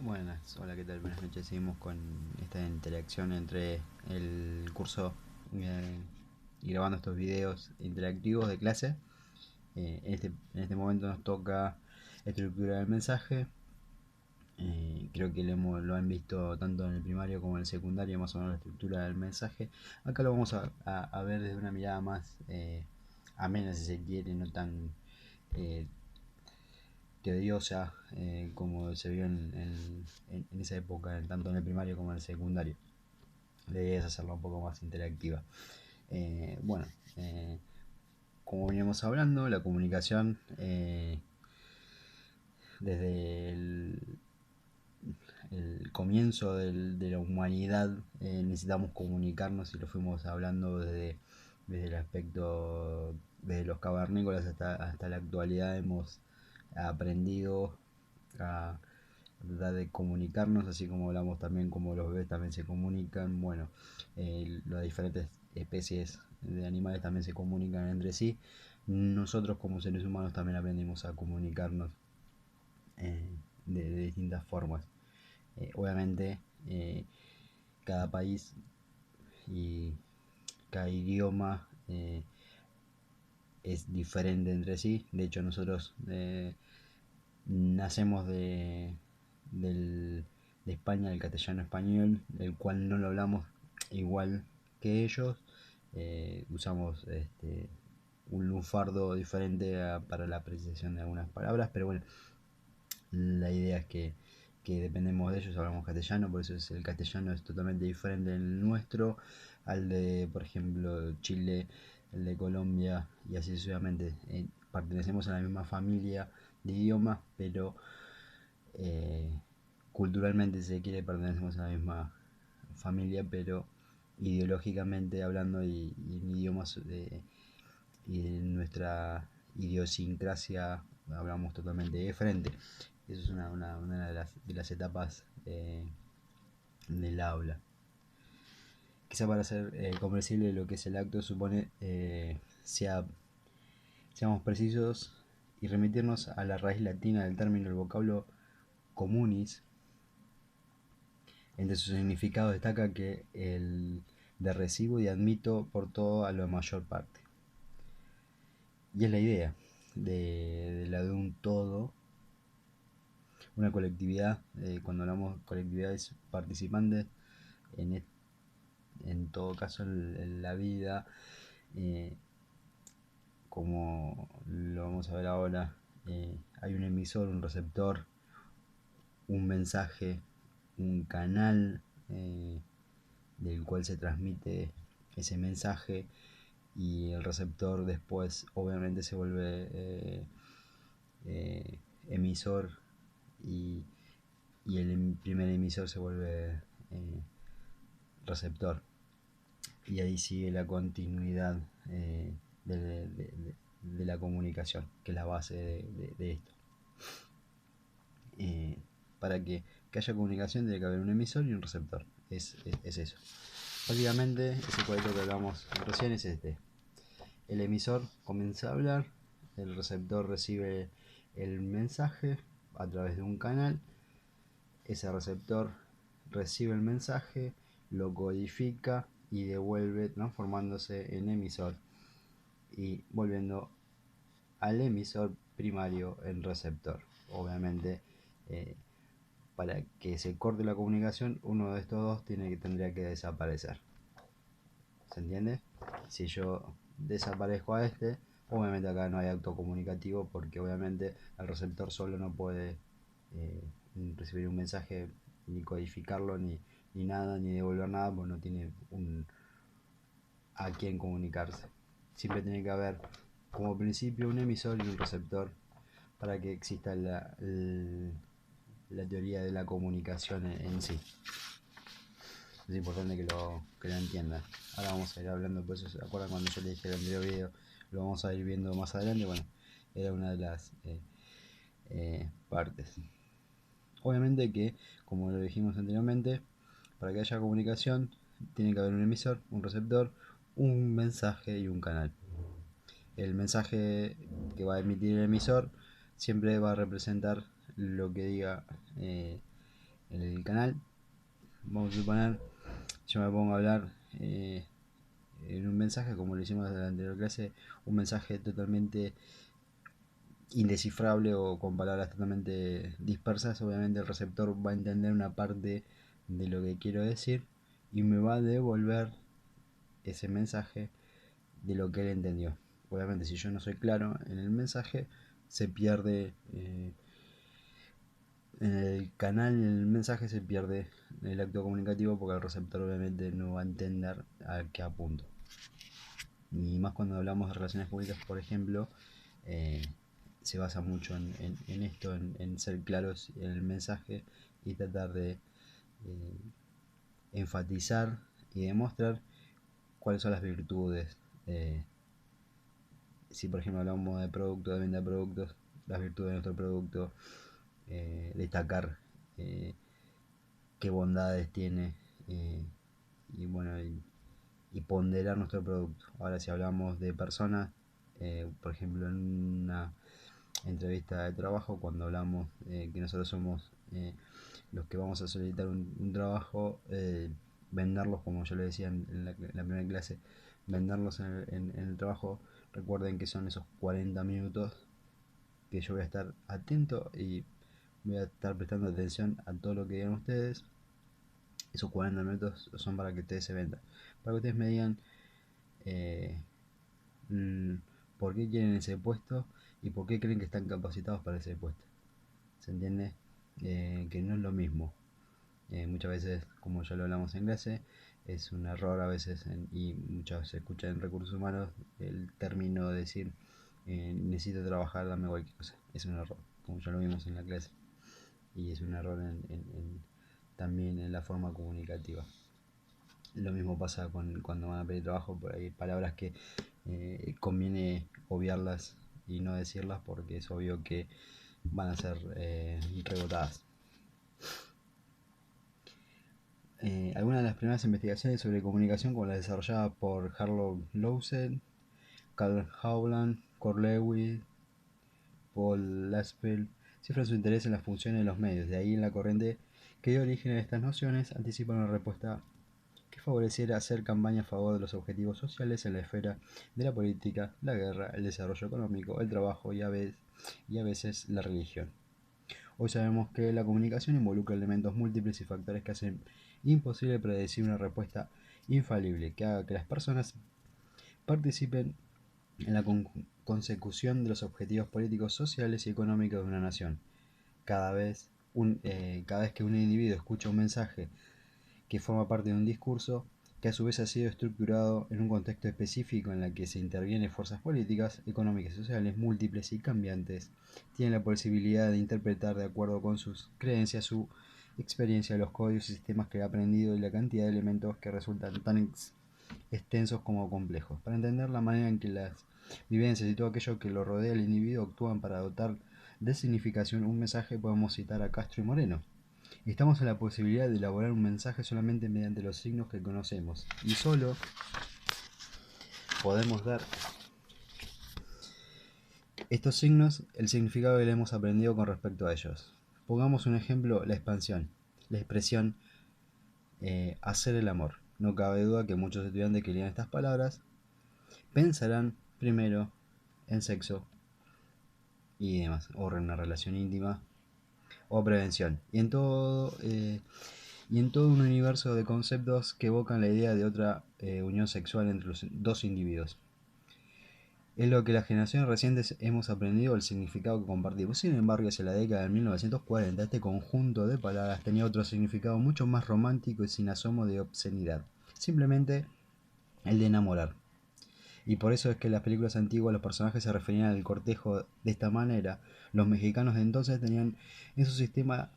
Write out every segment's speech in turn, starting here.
Buenas, hola, ¿qué tal? Buenas noches. Seguimos con esta interacción entre el curso eh, y grabando estos videos interactivos de clase. En este momento nos toca estructurar el mensaje. Creo que lo han visto tanto en el primario como en el secundario, más o menos la estructura del mensaje. Acá lo vamos a ver desde una mirada más amena, si se quiere, no tan eh, tediosa como se vio en esa época, tanto en el primario como en el secundario. La idea es hacerla un poco más interactiva. Bueno, eh, como veníamos hablando, la comunicación desde el comienzo de la humanidad necesitamos comunicarnos y lo fuimos hablando desde el aspecto, desde los cavernícolas hasta la actualidad hemos aprendido a tratar de comunicarnos, así como hablamos también como los bebés también se comunican. Bueno, las diferentes especies de animales también se comunican entre sí. Nosotros como seres humanos también aprendimos a comunicarnos de distintas formas. Obviamente, cada país y cada idioma es diferente entre sí. De hecho, nosotros nacemos del, de España, del castellano español, el cual no lo hablamos igual que ellos. Usamos un lunfardo diferente para la apreciación de algunas palabras, pero bueno, la idea es que dependemos de ellos, hablamos castellano, por eso el castellano es totalmente diferente del nuestro al de, por ejemplo, Chile, el de Colombia y así sucesivamente. Pertenecemos a la misma familia de idiomas, pero eh, culturalmente, si se quiere, pertenecemos a la misma familia, pero ideológicamente hablando y en idiomas y en nuestra idiosincrasia hablamos totalmente diferente. Eso es una de las etapas del aula. Quizá para ser comprensible lo que es el acto supone seamos precisos y remitirnos a la raíz latina del término, el vocablo communis. Entre sus significados destaca que el de recibo y admito por todo a la mayor parte. Y es la idea de la de un todo, una colectividad. Cuando hablamos de colectividades participantes, en, en todo caso en la vida, eh, como lo vamos a ver ahora, hay un emisor, un receptor, un mensaje, un canal del cual se transmite ese mensaje y el receptor después obviamente se vuelve emisor y, y el primer emisor se vuelve receptor y ahí sigue la continuidad de, de- de- de la comunicación, que es la base de esto. Eh, para que haya comunicación tiene que haber un emisor y un receptor. Es eso. Básicamente, ese cuadrito que hablamos recién es este. El emisor comienza a hablar, el receptor recibe el mensaje a través de un canal, ese receptor recibe el mensaje, lo codifica y devuelve transformándose en emisor y volviendo al emisor primario en receptor. Obviamente, eh, para que se corte la comunicación, uno de estos dos tendría que desaparecer. ¿Se entiende? Si yo desaparezco a este, obviamente acá no hay acto comunicativo porque obviamente el receptor solo no puede eh, recibir un mensaje ni codificarlo ni nada, ni devolver nada, porque no tiene a quién comunicarse. Siempre tiene que haber como principio un emisor y un receptor para que exista la teoría de la comunicación en sí. Es importante que lo entiendan. Ahora vamos a ir hablando, por eso se acuerdan cuando yo le dije en el anterior video, lo vamos a ir viendo más adelante. Bueno, era una de las partes. Obviamente que, como lo dijimos anteriormente, para que haya comunicación tiene que haber un emisor, un receptor, un mensaje y un canal. El mensaje que va a emitir el emisor siempre va a representar lo que diga el canal, vamos a suponer, yo me pongo a hablar en un mensaje, como lo hicimos en la anterior clase, un mensaje totalmente indescifrable o con palabras totalmente dispersas. Obviamente el receptor va a entender una parte de lo que quiero decir y me va a devolver ese mensaje de lo que él entendió. Obviamente si yo no soy claro en el mensaje, se pierde en el canal, en el mensaje se pierde el acto comunicativo, porque el receptor obviamente no va a entender a qué apunto. Y más cuando hablamos de relaciones públicas, por ejemplo, eh, se basa mucho en esto, en ser claros en el mensaje y tratar de enfatizar y demostrar cuáles son las virtudes. Si por ejemplo hablamos de producto, de venta de productos, las virtudes de nuestro producto, destacar qué bondades tiene, eh, y bueno, y ponderar nuestro producto. Ahora si hablamos de personas, por ejemplo en una entrevista de trabajo, cuando hablamos que nosotros somos los que vamos a solicitar un trabajo, venderlos, como yo le decía en la primera clase, venderlos en el trabajo. Recuerden que son esos 40 minutos que yo voy a estar atento y voy a estar prestando atención a todo lo que digan ustedes. Esos 40 minutos son para que ustedes se vendan, para que ustedes me digan eh, por qué quieren ese puesto y por qué creen que están capacitados para ese puesto. ¿Se entiende? Que no es lo mismo. Muchas veces, como ya lo hablamos en clase, es un error a veces, y muchas veces se escucha en recursos humanos el término de decir necesito trabajar, dame cualquier cosa. Es un error, como ya lo vimos en la clase. Y es un error también en la forma comunicativa. Lo mismo pasa cuando van a pedir trabajo, por ahí palabras que conviene obviarlas y no decirlas, porque es obvio que van a ser rebotadas. Algunas de las primeras investigaciones sobre comunicación, como las desarrolladas por Harlow Lowson, Carl Howland, Kurt Lewis, Paul Laspel, cifran su interés en las funciones de los medios. De ahí en la corriente que dio origen a estas nociones, anticipan una respuesta que favoreciera hacer campaña a favor de los objetivos sociales en la esfera de la política, la guerra, el desarrollo económico, el trabajo y a veces la religión. Hoy sabemos que la comunicación involucra elementos múltiples y factores que hacen imposible predecir una respuesta infalible que haga que las personas participen en la consecución de los objetivos políticos, sociales y económicos de una nación. Cada vez que un individuo escucha un mensaje que forma parte de un discurso que a su vez ha sido estructurado en un contexto específico en el que se intervienen fuerzas políticas, económicas y sociales múltiples y cambiantes, tiene la posibilidad de interpretar de acuerdo con sus creencias su experiencia, los códigos y sistemas que ha aprendido y la cantidad de elementos que resultan tan extensos como complejos. Para entender la manera en que las vivencias y todo aquello que lo rodea al individuo actúan para dotar de significación un mensaje, podemos citar a Castro y Moreno. Estamos en la posibilidad de elaborar un mensaje solamente mediante los signos que conocemos, y solo podemos dar estos signos el significado que le hemos aprendido con respecto a ellos. Pongamos un ejemplo: la expansión, la expresión hacer el amor. No cabe duda que muchos estudiantes que lean estas palabras pensarán primero en sexo y demás, o en una relación íntima, o prevención, y en todo un universo de conceptos que evocan la idea de otra unión sexual entre los dos individuos. Es lo que las generaciones recientes hemos aprendido el significado que compartimos. Sin embargo, hacia la década de 1940, este conjunto de palabras tenía otro significado mucho más romántico y sin asomo de obscenidad. Simplemente el de enamorar. Y por eso es que en las películas antiguas los personajes se referían al cortejo de esta manera. Los mexicanos de entonces tenían en su sistema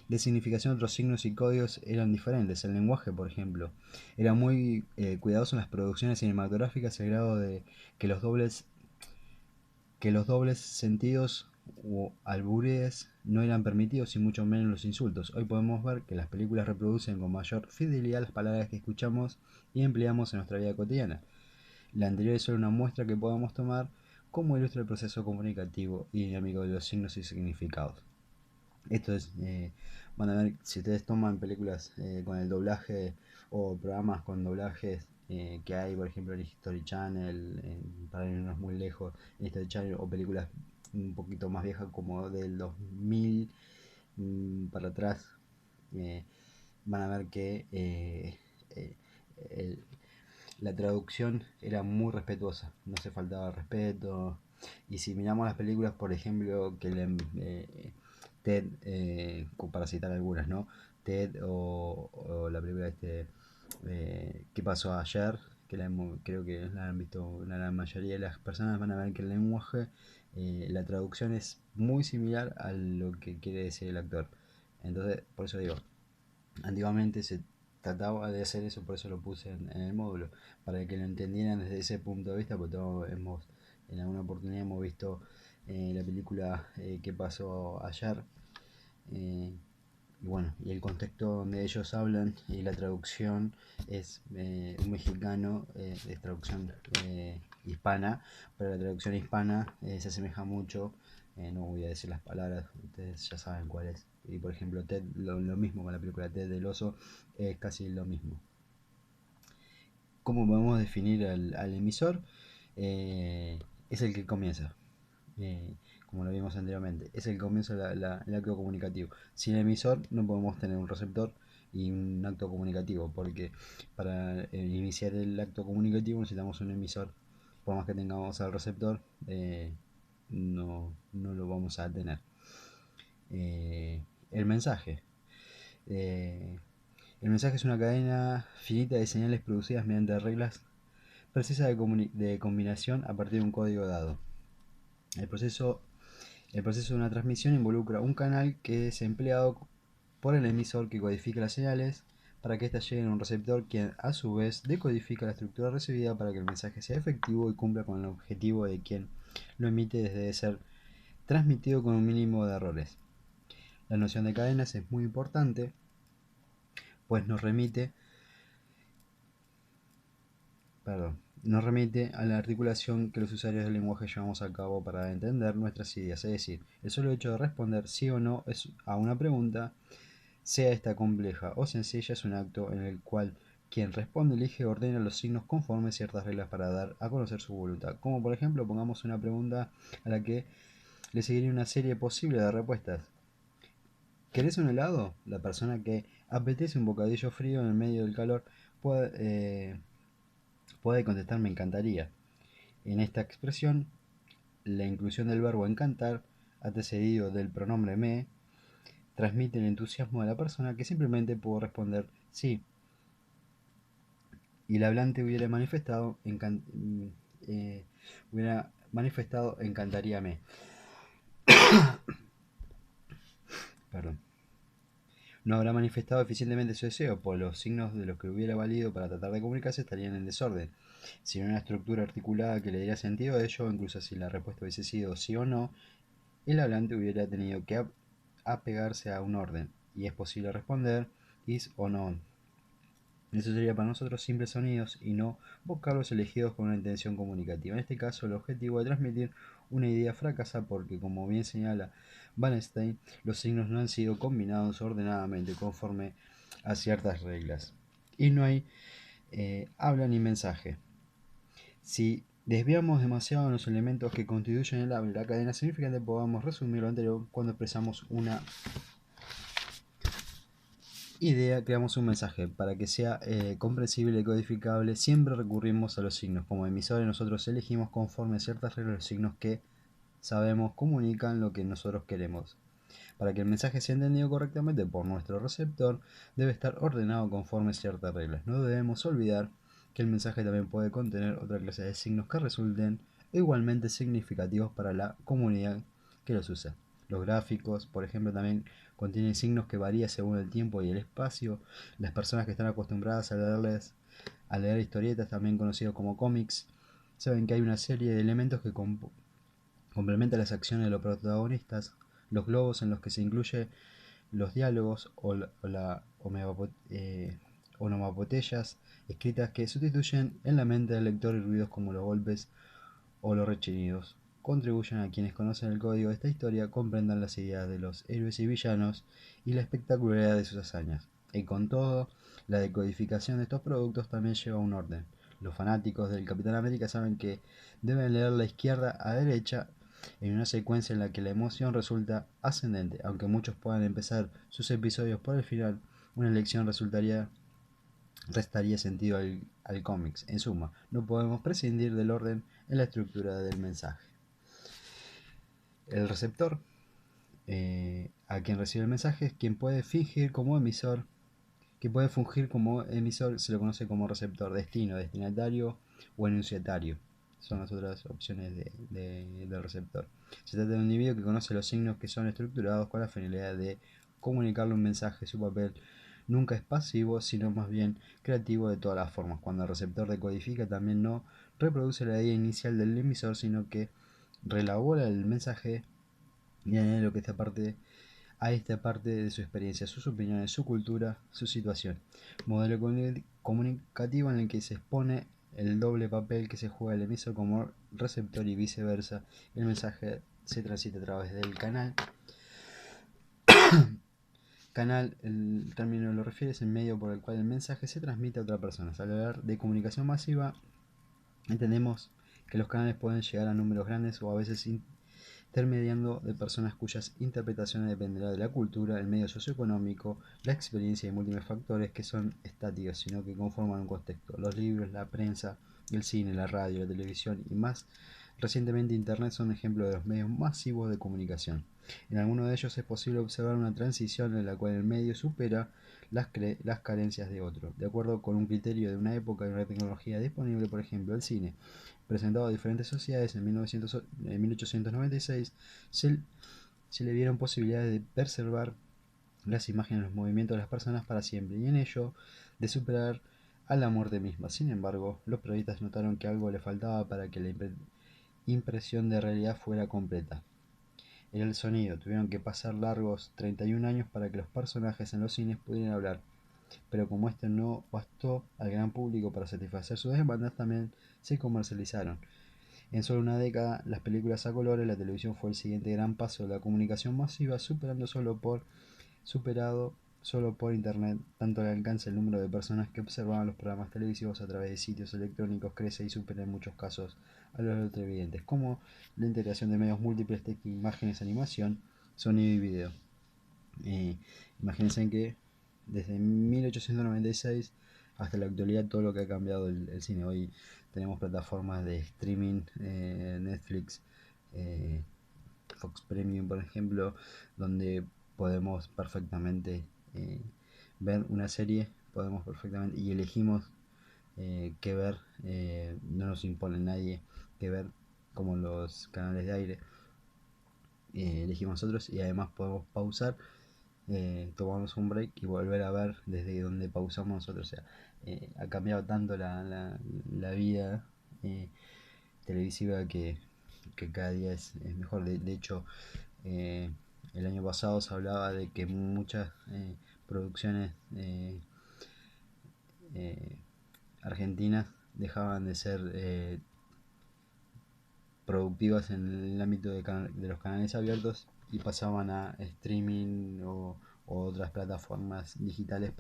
de significación otros signos y códigos eran diferentes. El lenguaje, por ejemplo, era muy cuidadoso en las producciones cinematográficas, al grado de que los dobles sentidos o albures no eran permitidos, y mucho menos los insultos. Hoy podemos ver que las películas reproducen con mayor fidelidad las palabras que escuchamos y empleamos en nuestra vida cotidiana. La anterior es solo una muestra que podamos tomar como ilustra el proceso comunicativo y dinámico de los signos y significados. Esto es, van a ver, si ustedes toman películas con el doblaje o programas con doblajes que hay, por ejemplo, en History Channel, para irnos muy lejos, en History Channel, o películas un poquito más viejas como del 2000 para atrás, eh, van a ver que eh, el- la traducción era muy respetuosa, no se faltaba respeto. Y si miramos las películas, por ejemplo, que Ted, para citar algunas, ¿no? Ted o la película ¿Qué pasó ayer? Creo que la han visto la gran mayoría de las personas, van a ver que el lenguaje, la traducción es muy similar a lo que quiere decir el actor. Entonces, por eso digo, antiguamente se trataba de hacer eso, por eso lo puse en el módulo, para que lo entendieran desde ese punto de vista, porque todos en alguna oportunidad hemos visto la película ¿Qué pasó ayer? Eh, y bueno, y el contexto donde ellos hablan y la traducción es un mexicano, es traducción hispana, pero la traducción hispana se asemeja mucho, no voy a decir las palabras, ustedes ya saben cuál es. Y por ejemplo, Ted, lo mismo con la película Ted del oso, es casi lo mismo. ¿Cómo podemos definir al emisor? Es el que comienza, eh, como lo vimos anteriormente. Es el comienzo del acto comunicativo. Sin emisor no podemos tener un receptor y un acto comunicativo, porque para iniciar el acto comunicativo necesitamos un emisor. Por más que tengamos al receptor, no lo vamos a tener. El mensaje. Eh, el mensaje es una cadena finita de señales producidas mediante reglas precisas de combinación a partir de un código dado. El proceso El proceso de una transmisión involucra un canal que es empleado por el emisor que codifica las señales para que éstas lleguen a un receptor, quien a su vez decodifica la estructura recibida para que el mensaje sea efectivo y cumpla con el objetivo de quien lo emite desde ser transmitido con un mínimo de errores. La noción de cadenas es muy importante, pues nos remite a la articulación que los usuarios del lenguaje llevamos a cabo para entender nuestras ideas, es decir, el solo hecho de responder sí o no a una pregunta, sea esta compleja o sencilla, es un acto en el cual quien responde elige o ordena los signos conforme ciertas reglas para dar a conocer su voluntad. Como por ejemplo, pongamos una pregunta a la que le seguiría una serie posible de respuestas. ¿Querés un helado? La persona que apetece un bocadillo frío en el medio del calor puede, puede contestar me encantaría. En esta expresión, la inclusión del verbo encantar, antecedido del pronombre me, transmite el entusiasmo de la persona que simplemente pudo responder sí, y el hablante hubiera manifestado encantaríame. Perdón. No habrá manifestado eficientemente su deseo, pues los signos de los que hubiera valido para tratar de comunicarse estarían en desorden. Sin una estructura articulada que le diera sentido a ello, incluso si la respuesta hubiese sido sí o no, el hablante hubiera tenido que apegarse a un orden, y es posible responder is o no. Eso sería para nosotros simples sonidos y no vocablos elegidos con una intención comunicativa. En este caso, el objetivo de transmitir una idea fracasa porque, como bien señala Wallenstein, los signos no han sido combinados ordenadamente conforme a ciertas reglas. Y no hay habla ni mensaje. Si desviamos demasiado los elementos que constituyen el habla, la cadena significante, podemos resumir lo anterior cuando expresamos una idea, creamos un mensaje. Para que sea comprensible y codificable, siempre recurrimos a los signos. Como emisores, nosotros elegimos conforme a ciertas reglas los signos que sabemos comunican lo que nosotros queremos. Para que el mensaje sea entendido correctamente por nuestro receptor, debe estar ordenado conforme a ciertas reglas. No debemos olvidar que el mensaje también puede contener otra clase de signos que resulten igualmente significativos para la comunidad que los usa. Los gráficos, por ejemplo, también contienen signos que varían según el tiempo y el espacio. Las personas que están acostumbradas a leer historietas, también conocidos como cómics, saben que hay una serie de elementos que complementan las acciones de los protagonistas. Los globos en los que se incluye los diálogos onomatopeyas escritas que sustituyen en la mente del lector y ruidos como los golpes o los rechinidos, contribuyen a quienes conocen el código de esta historia comprendan las ideas de los héroes y villanos y la espectacularidad de sus hazañas. Y con todo, la decodificación de estos productos también lleva un orden. Los fanáticos del Capitán América saben que deben leer la izquierda a derecha en una secuencia en la que la emoción resulta ascendente. Aunque muchos puedan empezar sus episodios por el final, una elección restaría sentido al cómics. En suma, no podemos prescindir del orden en la estructura del mensaje. El receptor, a quien recibe el mensaje, es quien puede fingir como emisor. Que puede fungir como emisor, se lo conoce como receptor, destino, destinatario o enunciatario. Son las otras opciones del receptor. Se trata de un individuo que conoce los signos que son estructurados con la finalidad de comunicarle un mensaje. Su papel nunca es pasivo, sino más bien creativo de todas las formas. Cuando el receptor decodifica, también no reproduce la idea inicial del emisor, sino que relabora el mensaje y añade lo que a esta parte de su experiencia, sus opiniones, su cultura, su situación. Modelo comunicativo en el que se expone el doble papel que se juega el emisor como receptor y viceversa. El mensaje se transita a través del canal. Canal, el término lo refiere, es el medio por el cual el mensaje se transmite a otra persona. Al hablar de comunicación masiva, entendemos que los canales pueden llegar a números grandes o a veces intermediando de personas cuyas interpretaciones dependerá de la cultura, el medio socioeconómico, la experiencia y múltiples factores que son estáticos, sino que conforman un contexto. Los libros, la prensa, el cine, la radio, la televisión y más recientemente Internet son ejemplos de los medios masivos de comunicación. En algunos de ellos es posible observar una transición en la cual el medio supera las carencias de otro, de acuerdo con un criterio de una época y una tecnología disponible, por ejemplo, el cine presentado a diferentes sociedades en 1896, se le dieron posibilidades de preservar las imágenes, los movimientos de las personas para siempre y en ello de superar a la muerte misma. Sin embargo, los periodistas notaron que algo le faltaba para que la impresión de realidad fuera completa. Era el sonido. Tuvieron que pasar largos 31 años para que los personajes en los cines pudieran hablar. Pero como esto no bastó al gran público para satisfacer sus demandas, también se comercializaron. En solo una década, las películas a colores, la televisión fue el siguiente gran paso de la comunicación masiva, superado solo por Internet. Tanto el alcance el número de personas que observaban los programas televisivos a través de sitios electrónicos crece y supera en muchos casos a los televidentes, como la integración de medios múltiples, texto, imágenes, animación, sonido y video. Imagínense que desde 1896 hasta la actualidad todo lo que ha cambiado el cine. Hoy tenemos plataformas de streaming, Netflix, Fox Premium por ejemplo, donde podemos perfectamente eh, ver una serie, podemos perfectamente y elegimos qué ver, no nos impone nadie qué ver, como los canales de aire, elegimos nosotros y además podemos pausar, tomarnos un break y volver a ver desde donde pausamos nosotros. O sea, ha cambiado tanto la vida eh, televisiva que cada día es mejor. De hecho, eh, el año pasado se hablaba de que muchas producciones eh, argentinas dejaban de ser productivas en el ámbito de los canales abiertos y pasaban a streaming o otras plataformas digitales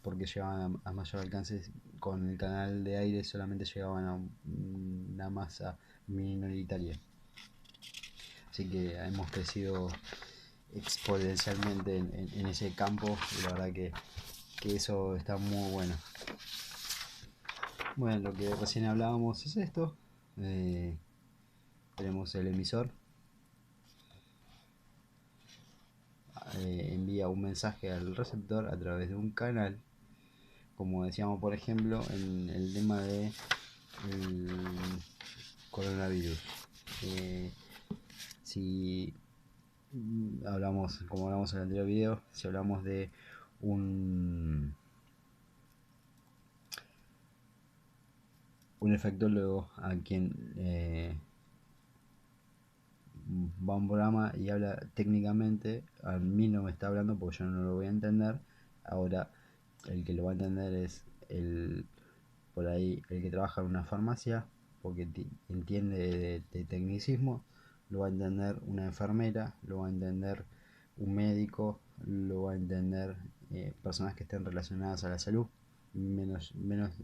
porque llegaban a mayor alcance. Con el canal de aire solamente llegaban a una masa minoritaria. Así que hemos crecido exponencialmente en ese campo y la verdad que eso está muy bueno. Bueno, lo que recién hablábamos es esto. Tenemos el emisor, envía un mensaje al receptor a través de un canal, como decíamos por ejemplo en el tema de el coronavirus. Si hablamos, como hablamos en el anterior video, si hablamos de un efectólogo a quien va a un programa y habla técnicamente, a mí no me está hablando porque yo no lo voy a entender. Ahora el que lo va a entender es por ahí el que trabaja en una farmacia porque entiende de tecnicismo, lo va a entender una enfermera, lo va a entender un médico, lo va a entender personas que estén relacionadas a la salud, menos el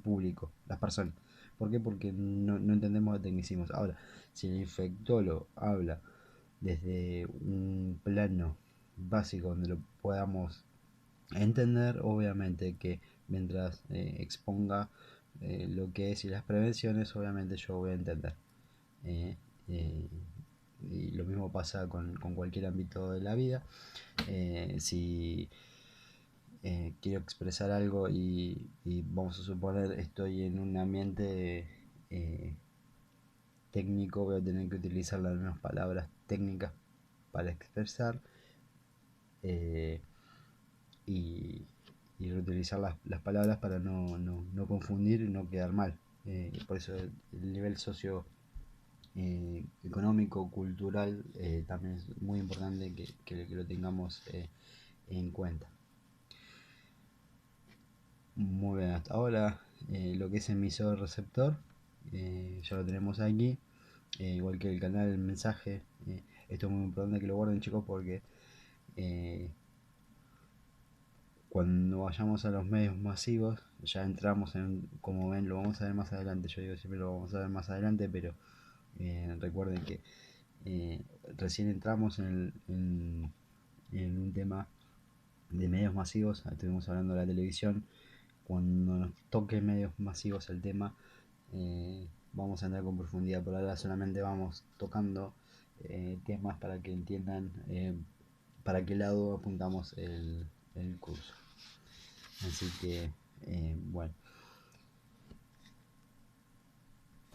público, las personas. ¿Por qué? Porque no entendemos de tecnicismos. Ahora, si el infectólogo habla desde un plano básico donde lo podamos entender, obviamente que mientras exponga lo que es y las prevenciones, obviamente yo voy a entender. Eh, eh, y lo mismo pasa con cualquier ámbito de la vida. Si quiero expresar algo y vamos a suponer estoy en un ambiente técnico, voy a tener que utilizar las mismas palabras técnicas para expresar eh, y, y reutilizar las palabras para no confundir y no quedar mal. Por eso el nivel socio económico, cultural, también es muy importante que lo tengamos en cuenta. Muy bien, hasta ahora lo que es emisor receptor ya lo tenemos aquí, igual que el canal, el mensaje. Esto es muy importante que lo guarden, chicos, porque eh, cuando vayamos a los medios masivos ya entramos en, como ven, lo vamos a ver más adelante. Yo digo siempre lo vamos a ver más adelante, pero recuerden que eh, recién entramos en un tema de medios masivos. Estuvimos hablando de la televisión. Cuando nos toque medios masivos el tema, vamos a entrar con profundidad. Por ahora solamente vamos tocando temas para que entiendan para qué lado apuntamos el curso. Así que, bueno.